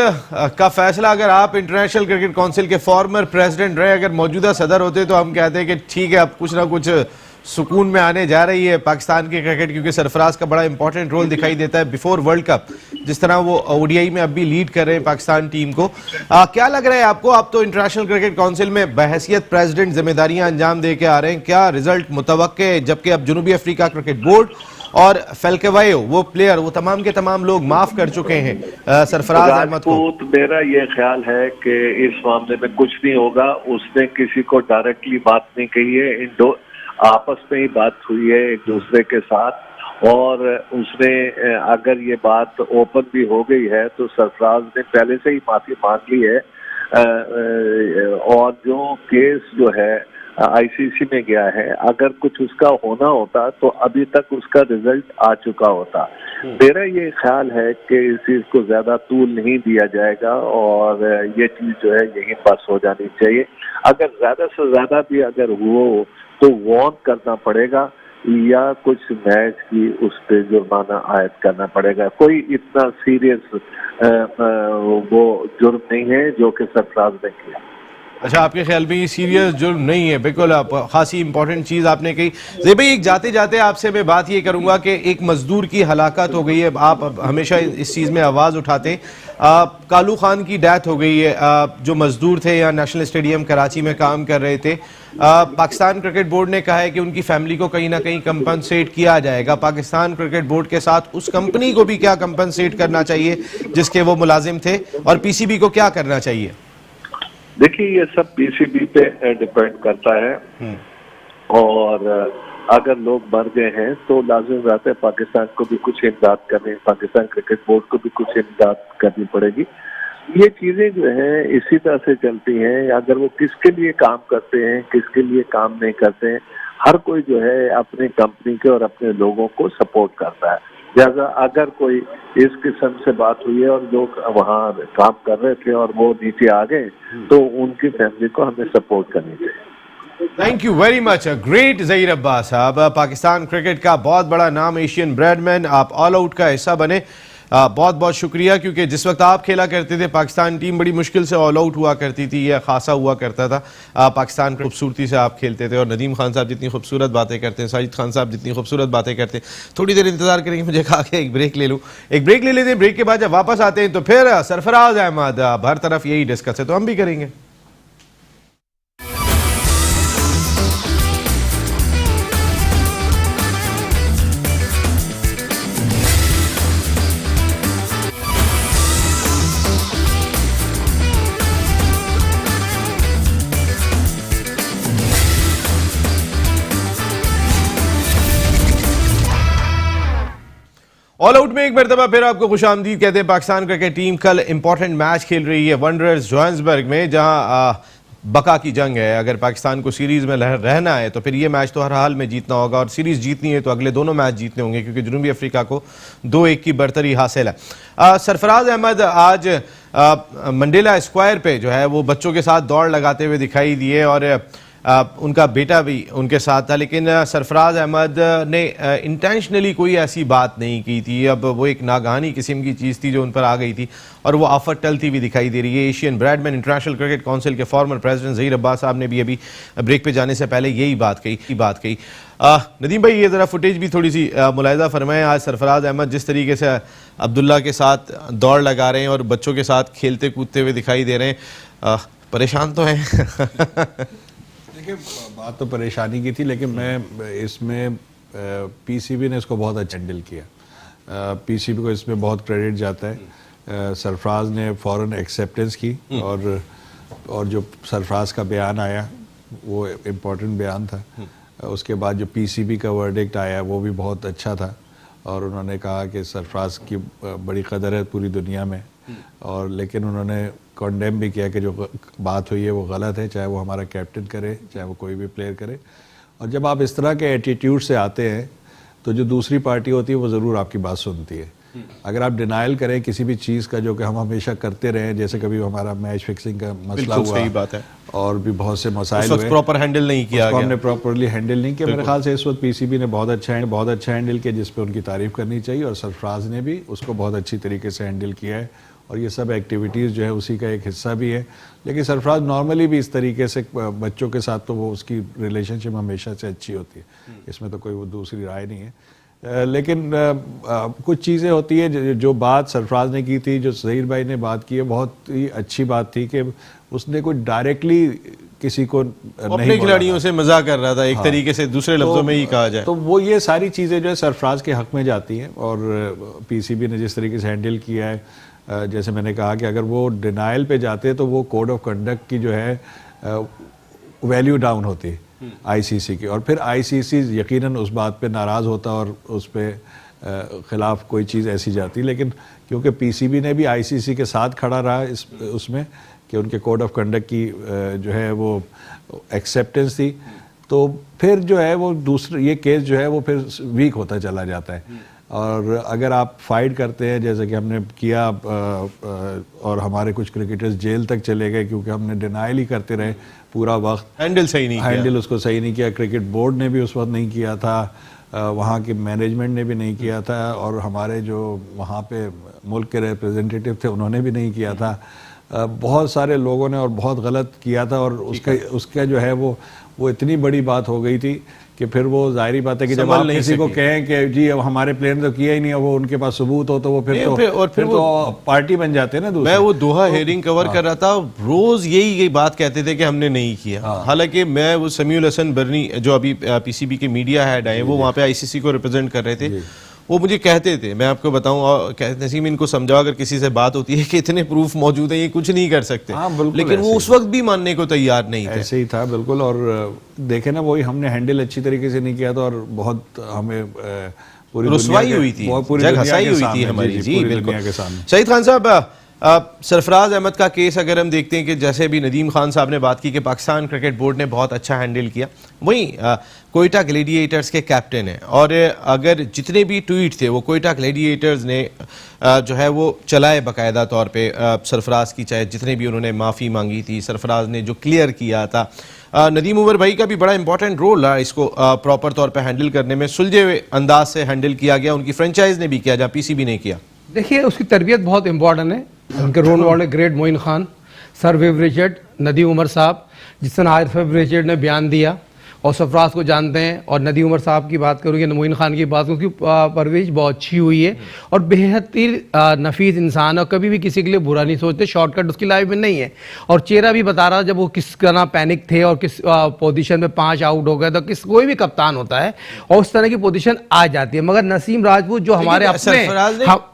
S1: का फैसला, अगर आप इंटरनेशनल क्रिकेट काउंसिल के फॉर्मर प्रेसिडेंट रहे, अगर मौजूदा सदर होते तो हम कहते हैं कि ठीक है, अब कुछ ना कुछ सुकून में आने जा रही है पाकिस्तान की क्रिकेट, क्योंकि सरफराज का बड़ा इंपॉर्टेंट रोल दिखाई देता है बिफोर वर्ल्ड कप, जिस तरह वो ओडीआई में अब भी लीड कर रहे हैं पाकिस्तान टीम को। क्या लग रहा है आपको? आप तो इंटरनेशनल क्रिकेट काउंसिल में बहैसियत प्रेसिडेंट जिम्मेदारियां अंजाम दे के आ रहे हैं, क्या रिजल्ट मुतवक्के, जबकि अब जनूबी अफ्रीका क्रिकेट बोर्ड और फेल्केवायो वो प्लेयर वो तमाम के तमाम लोग माफ कर चुके हैं सरफराज अहमद को?
S4: मेरा ये ख्याल है कि इस मामले में कुछ नहीं होगा। उसने किसी को डायरेक्टली बात नहीं कही है, आपस में ही बात हुई है एक दूसरे के साथ, और उसने अगर ये बात ओपन भी हो गई है तो सरफराज ने पहले से ही माफी मांग ली है, और जो केस जो है आईसीसी में गया है, अगर कुछ उसका होना होता तो अभी तक उसका रिजल्ट आ चुका होता। मेरा ये ख्याल है कि इस चीज को ज्यादा तूल नहीं दिया जाएगा और ये चीज जो है यहीं पास हो जानी चाहिए। अगर ज्यादा से ज्यादा भी अगर हो तो वार्न करना पड़ेगा या कुछ मैच की उस पर जुर्माना आयद करना पड़ेगा। कोई इतना सीरियस वो जुर्म नहीं है जो कि सरफराज ने किया।
S1: अच्छा, आपके ख्याल में ये सीरियस जुर्म नहीं है? बिल्कुल, आप खासी इंपॉर्टेंट चीज़ आपने कही। ज़ेब भाई, एक जाते जाते आपसे मैं बात ये करूंगा कि एक मजदूर की हलाकत हो गई है, आप हमेशा इस चीज़ में आवाज़ उठाते हैं। कालू खान की डेथ हो गई है, जो मजदूर थे यहाँ नेशनल स्टेडियम कराची में काम कर रहे थे। पाकिस्तान क्रिकेट बोर्ड ने कहा है कि उनकी फैमिली को कहीं ना कहीं कंपनसेट किया जाएगा। पाकिस्तान क्रिकेट बोर्ड के साथ उस कंपनी को भी क्या कंपनसेट करना चाहिए जिसके वो मुलाजिम थे, और पीसीबी को क्या करना चाहिए?
S4: देखिए, ये सब पीसीबी पे डिपेंड करता है, और अगर लोग मर गए हैं तो लाजिम बात है पाकिस्तान को भी कुछ इमदाद करनी, पाकिस्तान क्रिकेट बोर्ड को भी कुछ इमदाद करनी पड़ेगी। ये चीजें जो हैं इसी तरह से चलती हैं। अगर वो किसके लिए काम करते हैं, किसके लिए काम नहीं करते हैं, हर कोई जो है अपनी कंपनी के और अपने लोगों को सपोर्ट करता है। लिहाजा अगर कोई इस किस्म से बात हुई है और लोग वहाँ काम कर रहे थे और वो नीचे आ गए, तो उनकी फैमिली को हमें सपोर्ट करनी चाहिए।
S1: Thank you very much, great Zaheer Abbas साहब। पाकिस्तान क्रिकेट का बहुत बड़ा नाम, एशियन ब्रेडमैन, आप ऑल आउट का हिस्सा बने, बहुत बहुत शुक्रिया। क्योंकि जिस वक्त आप खेला करते थे पाकिस्तान टीम बड़ी मुश्किल से ऑल आउट हुआ करती थी, या खासा हुआ करता था। पाकिस्तान खूबसूरती से आप खेलते थे, और नदीम खान साहब जितनी खूबसूरत बातें करते हैं, साजिद खान साहब जितनी खूबसूरत बातें करते हैं। थोड़ी देर इंतजार करेंगे, मुझे कहा कि एक ब्रेक ले लूँ, एक ब्रेक ले लेते हैं। ब्रेक के बाद जब वापस आते हैं तो फिर सरफराज अहमद, हर तरफ यही डिस्कस है, तो हम भी करेंगे। ऑल आउट में एक मरतबा फिर आपको खुशामदीद कहते हैं। पाकिस्तान क्रिकेट टीम कल इंपॉर्टेंट मैच खेल रही है वंडरर्स जोहान्सबर्ग में, जहां बका की जंग है। अगर पाकिस्तान को सीरीज में रहना है तो फिर ये मैच तो हर हाल में जीतना होगा, और सीरीज जीतनी है तो अगले दोनों मैच जीतने होंगे, क्योंकि जनूबी अफ्रीका को 2-1 की बरतरी हासिल है। सरफराज अहमद आज मंडेला स्क्वायर पे जो है वो बच्चों के साथ दौड़ लगाते हुए दिखाई दिए, और उनका बेटा भी उनके साथ था, लेकिन सरफराज अहमद ने इंटेंशनली कोई ऐसी बात नहीं की थी। अब वो एक नागहानी किस्म की चीज़ थी जो उन पर आ गई थी और वो आफत टलती हुई दिखाई दे रही है। Asian Bradman international cricket council के फॉर्मर प्रेसिडेंट ज़हीर अब्बास साहब ने भी अभी ब्रेक पे जाने से पहले यही बात कही। नदीम भाई, ये ज़रा फुटेज भी थोड़ी सी मुलाहिजा फरमाएं। आज सरफराज अहमद जिस तरीके से अब्दुल्ला के साथ दौड़ लगा रहे हैं और बच्चों के साथ खेलते कूदते हुए दिखाई दे रहे हैं, परेशान तो हैं?
S2: देखिए, बात तो परेशानी की थी, लेकिन मैं इसमें पीसीबी ने इसको बहुत अच्छा हैंडल किया। पीसीबी को इसमें बहुत क्रेडिट जाता है। सरफराज ने फ़ौरन एक्सेप्टेंस की और जो सरफराज का बयान आया वो इम्पोर्टेंट बयान था। उसके बाद जो पीसीबी का वर्डिक्ट आया वो भी बहुत अच्छा था और उन्होंने कहा कि सरफराज की बड़ी कदर है पूरी दुनिया में, और लेकिन उन्होंने कंडेम भी किया कि जो बात हुई है वो गलत है, चाहे वो हमारा कैप्टन करे चाहे वो कोई भी प्लेयर करे। और जब आप इस तरह के एटीट्यूड से आते हैं तो जो दूसरी पार्टी होती है वो ज़रूर आपकी बात सुनती है। अगर आप डिनाइल करें किसी भी चीज़ का, जो कि हम हमेशा करते रहे, जैसे कभी हमारा मैच फिक्सिंग का मसला हुआ,
S1: सही बात है,
S2: और भी बहुत से मसाइल हुए,
S1: प्रॉपर हैंडल नहीं किया गया,
S2: हमने प्रॉपरली हैंडल नहीं किया। मेरे ख्याल से इस वक्त पीसीबी ने बहुत अच्छा हैंडल किया, जिस पे उनकी तारीफ करनी चाहिए, और सरफराज ने भी उसको बहुत अच्छी तरीके से हैंडल किया है और ये सब एक्टिविटीज़ जो है उसी का एक हिस्सा भी है। लेकिन सरफराज नॉर्मली भी इस तरीके से बच्चों के साथ तो वो उसकी रिलेशनशिप हमेशा से अच्छी होती है, इसमें तो कोई वो दूसरी राय नहीं है। लेकिन कुछ चीज़ें होती है, जो बात सरफराज ने की थी, जो ज़हीर भाई ने बात की है, बहुत ही अच्छी बात थी कि उसने कोई डायरेक्टली किसी को
S1: अपने खिलाड़ियों से मजाक कर रहा था, एक तरीके से दूसरे लफ्जों में ही कहा जाए
S2: तो वो ये सारी चीज़ें जो है सरफराज के हक में जाती हैं। और पीसीबी ने जिस तरीके से हैंडल किया है, जैसे मैंने कहा कि अगर वो डिनाइल पे जाते तो वो कोड ऑफ कंडक्ट की जो है वैल्यू डाउन होती है आईसीसी की, और फिर आईसीसी यकीनन उस बात पे नाराज़ होता और उस पे ख़िलाफ़ कोई चीज़ ऐसी जाती। लेकिन क्योंकि पीसीबी ने भी आईसीसी के साथ खड़ा रहा उसमें कि उनके कोड ऑफ कंडक्ट की जो है वो एक्सेप्टेंस थी, तो फिर जो है वो दूसरा ये केस जो है वो फिर वीक होता चला जाता है। और अगर आप फाइट करते हैं जैसे कि हमने किया, और हमारे कुछ क्रिकेटर्स जेल तक चले गए क्योंकि हमने डिनाइल ही करते रहे पूरा वक्त, हैंडल उसको सही नहीं किया, क्रिकेट बोर्ड ने भी उस वक्त नहीं किया था, वहाँ की मैनेजमेंट ने भी नहीं किया था, और हमारे जो वहाँ पे मुल्क के रिप्रेजेंटेटिव थे उन्होंने भी नहीं किया था। बहुत सारे लोगों ने और बहुत गलत किया था, और उसका जो है वो इतनी बड़ी बात हो गई थी कि फिर वो जाहिर बात है कि जब आप किसी को कहें कि जी अब हमारे प्लेयर ने तो किया ही नहीं, वो उनके पास सबूत हो तो वो फिर तो पार्टी बन जाते हैं ना।
S1: मैं वो दोहा हेयरिंग कवर कर रहा था, रोज यही बात कहते थे कि हमने नहीं किया। हालांकि मैं वो समीउल हसन बर्नी जो अभी पीसीबी के मीडिया हेड है, वो वहाँ पे आईसीसी को रिप्रेजेंट कर रहे थे, वो मुझे कहते थे, मैं आपको बताऊं, नसीम इनको समझाओ अगर किसी से बात होती है कि इतने प्रूफ मौजूद हैं ये कुछ नहीं कर सकते, लेकिन वो उस वक्त भी मानने को तैयार नहीं थे।
S2: ऐसे ही था बिल्कुल। और देखे ना, वही हमने हैंडल अच्छी तरीके से नहीं किया था और बहुत हमें पूरी
S1: रुसवाई हुई थी, जगहसाई हुई थी हमारी। जी बिल्कुल। शहीद खान साहब, सरफराज अहमद का केस अगर हम देखते हैं कि जैसे भी नदीम खान साहब ने बात की कि पाकिस्तान क्रिकेट बोर्ड ने बहुत अच्छा हैंडल किया, वहीं कोयटा ग्लेडिएटर्स के कैप्टन हैं, और अगर जितने भी ट्वीट थे वो कोयटा ग्लेडिएटर्स ने जो है वो चलाए बाकायदा तौर पे सरफराज की, चाहे जितने भी उन्होंने माफ़ी मांगी थी, सरफराज ने जो क्लियर किया था, नदीम उमर भाई का भी बड़ा इंपॉर्टेंट रोल रहा इसको प्रॉपर तौर पे हैंडल करने में, सुलझे हुए अंदाज से हैंडल किया गया, उनकी फ्रेंचाइज ने भी किया जहाँ पीसीबी ने किया।
S3: देखिए, उसकी तरबियत बहुत इंपॉर्टेंट है। उनके role model great Moin Khan, sir Viv Richard, Nadeem Umar साहब, जिस तरह आरिफ रिचर्ड ने बयान दिया और सरफराज को जानते हैं, और नदीम उमर साहब की बात करूँ या मोइन खान की बात करूँ, उसकी परवरिश बहुत अच्छी हुई है और बेहद ही नफीस इंसान, और कभी भी किसी के लिए बुरा नहीं सोचते, शॉर्टकट उसकी लाइफ में नहीं है। और चेहरा भी बता रहा जब वो किस तरह पैनिक थे और किस पोजीशन में 5 आउट हो गए, तो कोई भी कप्तान होता है और उस तरह की पोजीशन आ जाती है। मगर नसीम राजपूत जो हमारे अपने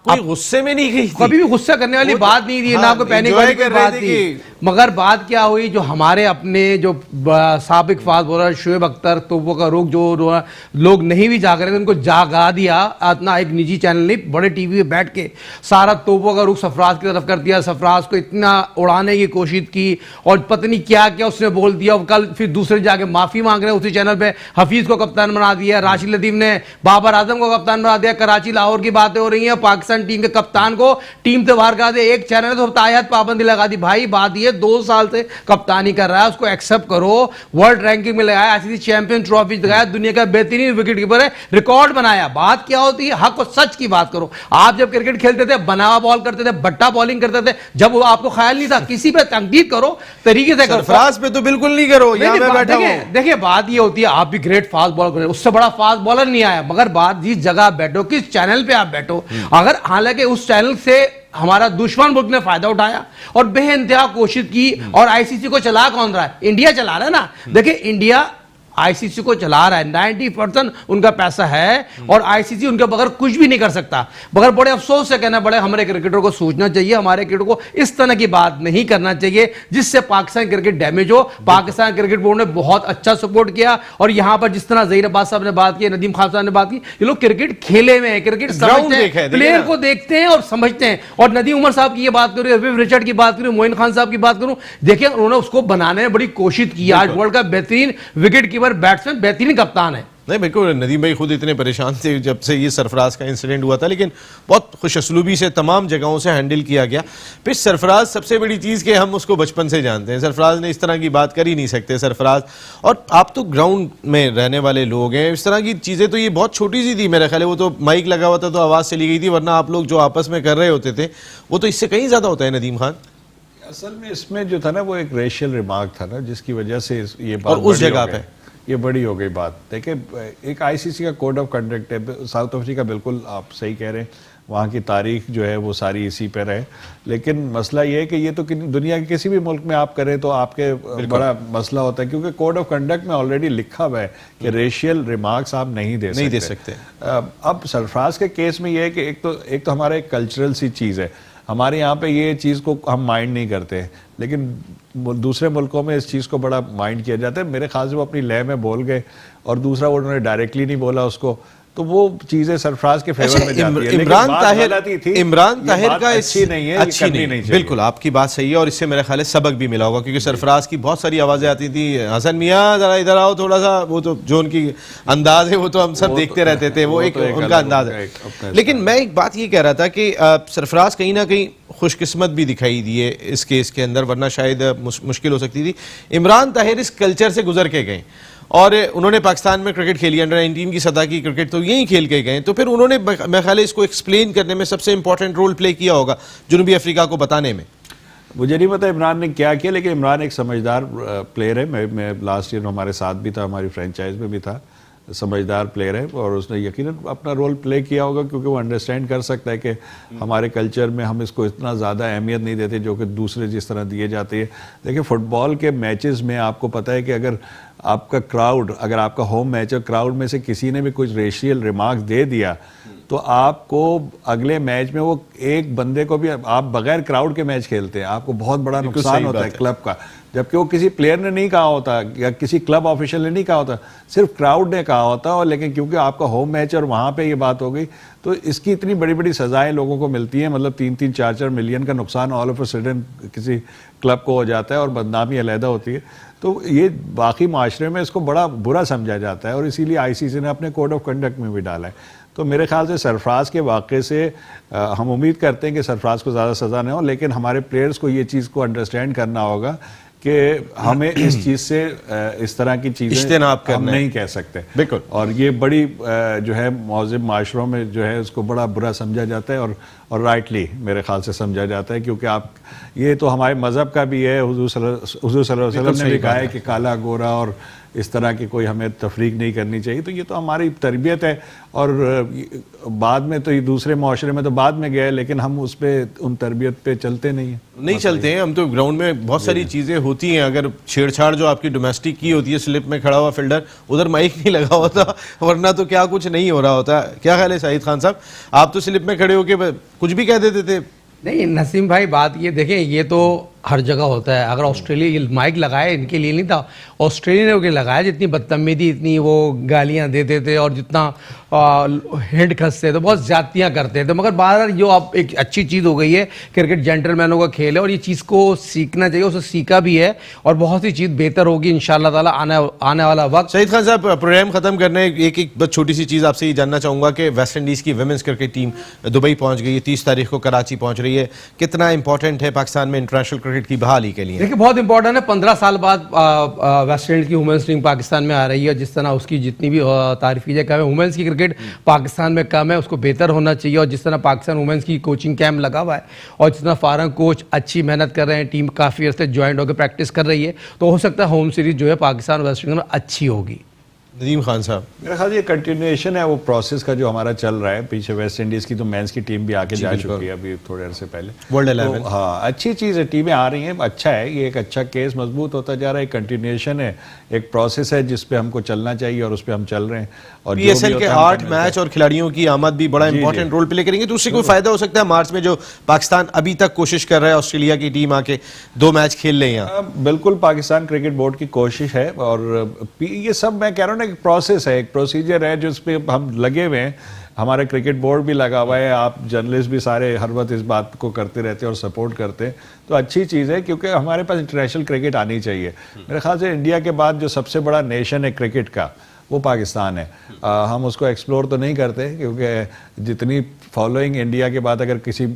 S1: कोई गुस्से में नहीं गई,
S3: कभी भी गुस्सा करने वाली बात नहीं थी, ना कोई पैनिक वाली बात थी। मगर बात क्या हुई, जो हमारे अपने जो साबिक फास्ट बॉलर शुएब अख्तर, तोपों का रुख, जो लोग नहीं भी जाग रहे थे उनको जागा दिया। अपना एक निजी चैनल नहीं, बड़े टीवी पे बैठ के सारा तोपों का रुख सरफराज की तरफ कर दिया, सरफराज को इतना उड़ाने की कोशिश की और पता नहीं क्या क्या उसने बोल दिया। और कल फिर दूसरे जाके माफी मांग रहे हैं उसी चैनल पे, हफीज को कप्तान बना दिया, राशिद लतीफ ने बाबर आजम को कप्तान बना दिया, कराची लाहौर की बातें हो रही है, पाकिस्तान टीम के कप्तान को टीम से बाहर करा दिया, एक चैनल ने तो आयत पाबंदी लगा दी। भाई बात ये 2 साल से कप्तानी कर रहा है, उसको एक्सेप्ट करो। वर्ल्ड रैंकिंग में लगाया, आईसीसी चैंपियन ट्रॉफी लगाया, दुनिया का बेहतरीन विकेट कीपर है, रिकॉर्ड बनाया। बात क्या होती है, हक और सच की बात करो। आप जब क्रिकेट खेलते थे, बनावा बॉल करते थे, बट्टा बॉलिंग करते थे, जब वो आपको ख्याल नहीं था, किसी पे तंकीद करो, तरीके से करो।
S1: सरफराज पे तो बिल्कुल नहीं करो, यहाँ मैं बैठा हूँ।
S3: देखिए बात ये होती है, आप भी ग्रेट फास्ट बॉलर करें, उससे बड़ा फास्ट बॉलर नहीं आया, मगर बात जिस जगह आप बैठो, किस चैनल पे आप बैठो, अगर हालांकि उस चैनल से हमारा दुश्मन मुल्क ने फायदा उठाया और बेइंतहा कोशिश की, और आईसीसी को चला कौन रहा है? इंडिया चला रहा है ना। देखिए इंडिया आईसीसी को चला रहा है, 90% उनका पैसा है, और आईसीसी उनके बगैर कुछ भी नहीं कर सकता। मगर बड़े अफसोस से कहना पड़े, हमारे क्रिकेटर को सोचना चाहिए, हमारे क्रिकेटर को इस तरह की बात नहीं करना चाहिए जिससे पाकिस्तान क्रिकेट डैमेज हो। पाकिस्तान क्रिकेट बोर्ड ने बहुत अच्छा सपोर्ट किया, और यहां पर जिस तरह ज़हीर अब्बास साहब ने बात की, नदीम खान साहब ने बात की, ये लोग क्रिकेट खेले में है, क्रिकेट समझते हैं, प्लेयर को देखते हैं और समझते हैं। और नदीम उमर साहब की ये बात करूं, रफीक रिचर्ड की बात करूं, मोइन खान साहब की बात करूं, देखिए उन्होंने उसको बनाने में बड़ी कोशिश की। आज वर्ल्ड का बेहतरीन विकेट कीपर, बैट्समैन, बेहतरीन कप्तान है।
S1: नहीं, बिल्कुल नदीम भाई खुद इतने परेशान थे जब से ये सरफराज का इंसिडेंट हुआ था, लेकिन बहुत खुशअस्लूबी से तमाम जगहों से हैंडल किया गया। फिर सरफराज, सबसे बड़ी चीज़ कि हम उसको बचपन से जानते हैं, सरफराज ने इस तरह की बात कर ही नहीं सकते सरफराज। और आप तो ग्राउंड में रहने वाले लोग हैं, इस तरह की चीज़ें तो ये बहुत छोटी सी थी मेरा ख्याल है, वो तो माइक लगा हुआ था तो आवाज़ चली गई थी, वरना आप लोग जो आपस में कर रहे होते थे वो तो इससे कहीं ज़्यादा होता है। नदीम खान,
S2: असल में इसमें जो था ना, वो एक रेशियल रिमार्क था ना, जिसकी वजह से ये बात
S1: और उस जगह पे
S2: ये बड़ी हो गई बात। देखिए एक आईसीसी का कोड ऑफ कंडक्ट है, साउथ अफ्रीका बिल्कुल आप सही कह रहे हैं, वहाँ की तारीख जो है वो सारी इसी पर है। लेकिन मसला ये है कि ये तो दुनिया के किसी भी मुल्क में आप करें तो आपके बड़ा मसला होता है, क्योंकि कोड ऑफ कंडक्ट में ऑलरेडी लिखा हुआ है कि रेशियल रिमार्क्स आप नहीं दे सकते। अब सरफराज के केस में ये है कि एक तो हमारा एक कल्चरल सी चीज़ है, हमारे यहाँ पे ये चीज़ को हम माइंड नहीं करते, लेकिन दूसरे मुल्कों में इस चीज़ को बड़ा माइंड किया जाता है। मेरे ख्याल से वो अपनी लय में बोल गए, और दूसरा वो उन्होंने डायरेक्टली नहीं बोला उसको, तो वो चीजें सरफराज के फेवर में जाती है।
S1: इमरान ताहिर का
S2: अच्छी नहीं है,
S1: अच्छी नहीं। बिल्कुल आपकी बात सही है, और इससे मेरे ख्याल है सबक भी मिला होगा, क्योंकि सरफराज की बहुत सारी आवाजें आती थी, हसन मियां जरा इधर आओ थोड़ा सा, वो तो जो उनकी अंदाज है वो तो हम सब देखते रहते थे, वो एक उनका अंदाज है। लेकिन मैं एक बात ये कह रहा था कि सरफराज कहीं ना कहीं खुशकिस्मत भी दिखाई दी है इस केस के अंदर, वरना शायद मुश्किल हो सकती थी। इमरान ताहिर इस कल्चर से गुजर के गए और उन्होंने पाकिस्तान में क्रिकेट खेली, अंडर 19 की सतह की क्रिकेट तो यहीं खेल के गए, तो फिर उन्होंने मेरे ख्याल है इसको एक्सप्लेन करने में सबसे इंपॉर्टेंट रोल प्ले किया होगा जनूबी अफ्रीका को बताने में।
S2: मुझे नहीं पता इमरान ने क्या किया, लेकिन इमरान एक समझदार प्लेयर है। मैं लास्ट ईयर हमारे साथ भी था, हमारी फ्रेंचाइज में भी था, समझदार प्लेयर है, और उसने यकीनन अपना रोल प्ले किया होगा, क्योंकि वो अंडरस्टैंड कर सकता है कि हमारे कल्चर में हम इसको इतना ज़्यादा अहमियत नहीं देते जो कि दूसरे जिस तरह दिए जाते हैं। देखिए फुटबॉल के मैचेस में आपको पता है कि अगर आपका क्राउड, अगर आपका होम मैच है, क्राउड में से किसी ने भी कुछ रेशियल रिमार्क्स दे दिया, तो आपको अगले मैच में वो एक बंदे को भी, आप बगैर क्राउड के मैच खेलते हैं, आपको बहुत बड़ा नुकसान होता है क्लब का, जबकि वो किसी प्लेयर ने नहीं कहा होता या किसी क्लब ऑफिशियल ने नहीं कहा होता, सिर्फ क्राउड ने कहा होता। और लेकिन क्योंकि आपका होम मैच और वहाँ पे ये बात हो गई, तो इसकी इतनी बड़ी बड़ी सजाएं लोगों को मिलती हैं, मतलब 3-3, 4-4 मिलियन का नुकसान ऑल ऑफ अ सडन किसी क्लब को हो जाता है, और बदनामी अलहदा होती है। तो ये बाकी माशरे में इसको बड़ा बुरा समझा जाता है, और इसीलिए आईसीसी ने अपने कोड ऑफ कंडक्ट में भी डाला है। तो मेरे ख्याल से सरफराज के वाक़े से हम उम्मीद करते हैं कि सरफराज को ज़्यादा सज़ा नहीं हो, लेकिन हमारे प्लेयर्स को ये चीज़ को अंडरस्टैंड करना होगा कि हमें इस चीज़ से इस तरह की चीज़ें हम नहीं कह सकते।
S1: बिल्कुल।
S2: और ये बड़ी जो है मौज़िब माशरों में जो है उसको बड़ा बुरा समझा जाता है, और राइटली मेरे ख्याल से समझा जाता है, क्योंकि आप ये तो हमारे मज़हब का भी है, हुज़ूर सल्लल्लाहु अलैहि वसल्लम ने भी कहा है कि काला गोरा और इस तरह की कोई हमें तफरीक नहीं करनी चाहिए। तो ये तो हमारी तरबियत है, और बाद में तो ये दूसरे माशरे में तो बाद में गए, लेकिन हम उस पर उन तरबियत पे चलते नहीं
S1: चलते हैं। हम तो ग्राउंड में बहुत सारी चीज़ें होती हैं, अगर छेड़छाड़ जो आपकी डोमेस्टिक की होती है, स्लिप में खड़ा हुआ फील्डर, उधर माइक नहीं लगा होता, वरना तो क्या कुछ नहीं हो रहा होता। क्या ख्याल है शाहिद खान साहब, आप तो स्लिप में खड़े होकर कुछ भी कह देते थे?
S3: नहीं नसीम भाई, बात ये देखें, ये तो हर जगह होता है। अगर ऑस्ट्रेलिया माइक लगाए, इनके लिए नहीं था, ऑस्ट्रेलिया ने लगाया, जितनी बदतमीजी, इतनी वो गालियां देते थे, और जितना हिंट खसते हैं, तो बहुत ज्यादतियां करते हैं। तो मगर बार जो अब एक अच्छी चीज़ हो गई है, क्रिकेट जेंटलमैनों का खेल है और ये चीज़ को सीखना चाहिए, उसे सीखा भी है और बहुत सी चीज़ बेहतर होगी इंशाअल्लाह ताला आने वाला वक्त।
S1: सईद खान साहब, प्रोग्राम खत्म करने एक बस छोटी सी चीज़ आपसे ये जानना चाहूँगा कि वेस्ट इंडीज़ की वुमेन्स क्रिकेट टीम दुबई पहुँच गई है, 30 तारीख को कराची पहुँच रही है। कितना इंपॉर्टेंट है पाकिस्तान में इंटरनेशनल क्रिकेट की बहाली के लिए?
S3: देखिए बहुत इंपॉर्टेंट है, 15 साल बाद वेस्ट इंडीज की वुमेन्स टीम पाकिस्तान में आ रही है। जिस तरह उसकी जितनी भी तारीफ की जाए कम है, वुमेन्स की क्रिकेट पाकिस्तान में कम है, उसको बेहतर होना चाहिए। और जिस तरह पाकिस्तान वुमेन्स की कोचिंग कैंप लगा हुआ है और जिस तरह फॉरेन कोच अच्छी मेहनत कर रहे हैं, टीम काफ़ी अर्से ज्वाइंट होकर प्रैक्टिस कर रही है, तो हो सकता है होम सीरीज जो है पाकिस्तान वेस्ट इंडीज में अच्छी होगी।
S1: नदीम खान साहब,
S2: मेरा ख्याल ये कंटिन्यूएशन है वो प्रोसेस का जो हमारा चल रहा है। पीछे वेस्ट इंडीज़ की तो मेंस की टीम भी आके जा चुकी है अभी थोड़े अरसे पहले,
S1: वर्ल्ड 11।
S2: हाँ, अच्छी चीज़ है, टीमें आ रही हैं, अच्छा है, ये एक अच्छा केस मजबूत होता जा रहा है। कंटिन्यूएशन है, एक प्रोसेस है जिस पे हमको चलना चाहिए और उस पर हम चल रहे हैं। और
S1: PSL के 8 मैच और खिलाड़ियों की आमद भी बड़ा इंपॉर्टेंट रोल प्ले करेंगे, तो उससे कोई फायदा हो सकता है मार्च में जो पाकिस्तान अभी तक कोशिश कर रहा है, ऑस्ट्रेलिया की टीम आके 2 मैच खेल ले यहाँ?
S2: बिल्कुल पाकिस्तान क्रिकेट बोर्ड की कोशिश है और ये सब मैं कह रहा हूँ ना, एक प्रोसेस है, एक प्रोसीजर है जिस पे हम लगे हुए हैं। हमारे क्रिकेट बोर्ड भी लगा हुआ है, आप जर्नलिस्ट भी सारे हर वक्त इस बात को करते रहते हैं और सपोर्ट करते हैं, तो अच्छी चीज़ है क्योंकि हमारे पास इंटरनेशनल क्रिकेट आनी चाहिए। मेरे ख्याल से इंडिया के बाद जो सबसे बड़ा नेशन है क्रिकेट का वो पाकिस्तान है। हम उसको एक्सप्लोर तो नहीं करते क्योंकि जितनी फॉलोइंग इंडिया के बाद अगर किसी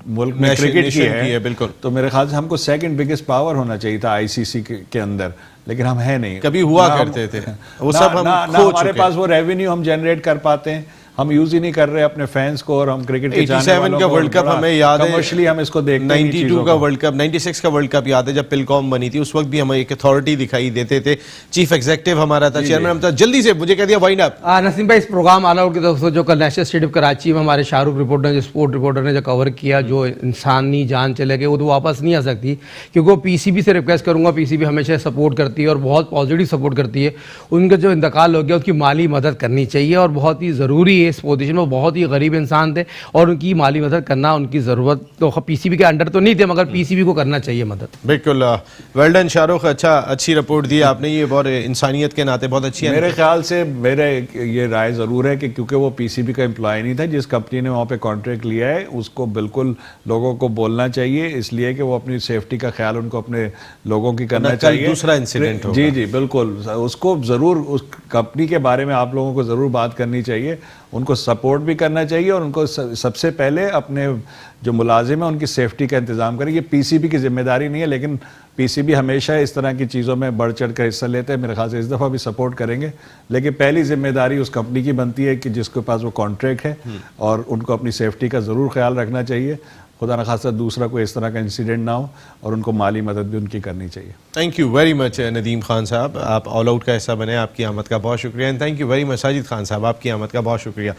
S2: मुल्क में क्रिकेट की है
S1: बिल्कुल,
S2: तो मेरे ख्याल से हमको सेकंड बिगेस्ट पावर होना चाहिए था ICC के अंदर, लेकिन हम है नहीं।
S1: कभी हुआ करते थे वो सब, हम खो
S2: हमारे पास वो रेवेन्यू हम जनरेट कर पाते हैं, हम यूज ही नहीं कर रहे अपने फैंस को और हम क्रिकेट के चाहने वालों
S1: का वर्ल्ड कप हमें याद है,
S2: कमर्शियली हम इसको देखते हैं।
S1: 92 का वर्ल्ड कप, 96 का वर्ल्ड कप याद है जब पिलकॉम बनी थी, उस वक्त भी हमें एक अथॉरिटी दिखाई देते थे, चीफ एग्जीक्यूटिव हमारा था, चेयरमैन हम था। जल्दी से मुझे कह दिया वाइंड अप।
S3: नसीम भाई, इस प्रोग्राम ऑल आउट की तरफ से जो कल नेशनल स्टेडियम कराची में हमारे शाहरुख रिपोर्टर ने, जो स्पोर्ट रिपोर्टर ने जो कवर किया, जो इंसानी जान चले गए वो तो वापस नहीं आ सकती, क्योंकि वो PCB से रिक्वेस्ट करूंगा, PCB हमेशा सपोर्ट करती है और बहुत पॉजिटिव सपोर्ट करती है। उनका जो इंतकाल हो गया उसकी माली मदद करनी चाहिए और बहुत ही ज़रूरी है। इस पोजीशन में बहुत ही गरीब इंसान थे और उनकी माली मदद करना, उनकी ज़रूरत तो PCB के अंडर तो नहीं थे, मगर PCB को करना चाहिए मदद।
S1: बिल्कुल, वेल डन शाहरुख, अच्छी रिपोर्ट दी आपने, ये बहुत इंसानियत के नाते बहुत अच्छी है।
S2: मेरे ख्याल से मेरे ये राय ज़रूर है कि क्योंकि वो PCB का एम्प्लॉय नहीं था, जिस कंपनी ने वहाँ पे कॉन्ट्रैक्ट लिया है उसको बिल्कुल लोगों को बोलना चाहिए, इसलिए कि वो अपनी सेफ्टी का ख्याल उनको अपने लोगों की करना चाहिए।
S1: दूसरा इंसिडेंट होगा।
S2: जी जी बिल्कुल, उसको ज़रूर उस कंपनी के बारे में आप लोगों को ज़रूर बात करनी चाहिए, उनको सपोर्ट भी करना चाहिए और उनको सबसे पहले अपने जो मुलाजिम है उनकी सेफ्टी का इंतज़ाम करें। ये PCB की जिम्मेदारी नहीं है, लेकिन PCB हमेशा इस तरह की चीज़ों में बढ़ चढ़ कर हिस्सा लेते हैं। मेरे ख्याल से इस दफ़ा भी सपोर्ट करेंगे, लेकिन पहली जिम्मेदारी उस कंपनी की बनती है कि जिसके पास वो कॉन्ट्रैक्ट है और उनको अपनी सेफ्टी का ज़रूर ख्याल रखना चाहिए। खुदा न खासा दूसरा कोई इस तरह का इंसिडेंट ना हो और उनको माली मदद भी उनकी करनी चाहिए।
S1: Thank you very much Nadeem Khan साहब, आप ऑल आउट का हिस्सा बने, आपकी आमद का बहुत शुक्रिया। And thank you very much Sajid Khan साहब, आपकी आमद का बहुत शुक्रिया।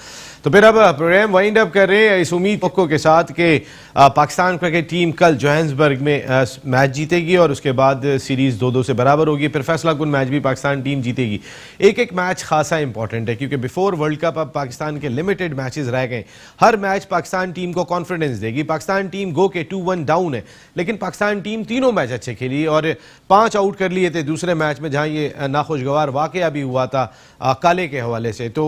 S1: तो फिर अब प्रोग्राम वाइंड अप कर रहे हैं इस उम्मीद के साथ कि पाकिस्तान क्रिकेट टीम कल जोहान्सबर्ग में मैच जीतेगी और उसके बाद सीरीज़ 2-2 से बराबर होगी, फिर फैसला कुन मैच भी पाकिस्तान टीम जीतेगी। एक मैच खासा इंपॉर्टेंट है क्योंकि बिफोर वर्ल्ड कप अब पाकिस्तान के लिमिटेड मैचेस रह गए। हर मैच पाकिस्तान टीम को कॉन्फिडेंस देगी। पाकिस्तान टीम गो के 2-1 डाउन है, लेकिन पाकिस्तान टीम तीनों मैच अच्छे खेली और 5 आउट कर लिए थे दूसरे मैच में, जहां ये नाखुशगवार वाकया भी हुआ था काले के हवाले से। तो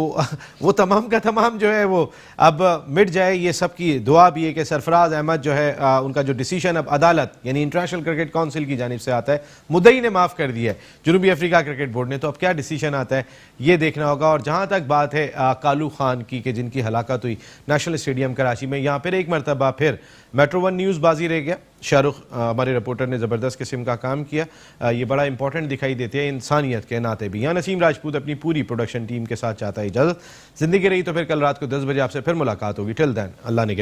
S1: वो तमाम का तमाम जो है वो अब मिट जाए, ये सबकी दुआ भी है कि सरफराज अहमद जो है उनका जो डिसीजन अब अदालत यानी इंटरनेशनल क्रिकेट काउंसिल की जानिब से आता है, मुद्दई ने माफ़ कर दिया है जनूबी अफ्रीका क्रिकेट बोर्ड ने, तो अब क्या डिसीजन आता है ये देखना होगा। और जहां तक बात है कालू खान की कि जिनकी हलाकत हुई नेशनल स्टेडियम कराची में, यहाँ पर एक मरतबा फिर मेट्रो 1 न्यूज़ बाजी रह गया। शाहरुख हमारे रिपोर्टर ने ज़बरदस्त किस्म का काम किया, ये बड़ा इंपॉर्टेंट दिखाई देते हैं इंसानियत के नाते भी। यहाँ नसीम राजपूत अपनी पूरी प्रोडक्शन टीम के साथ चाहता है इजाज़त। ज़िंदगी रही तो फिर कल रात को 10 बजे आपसे फिर मुलाकात होगी। टिल देन अल्लाह ने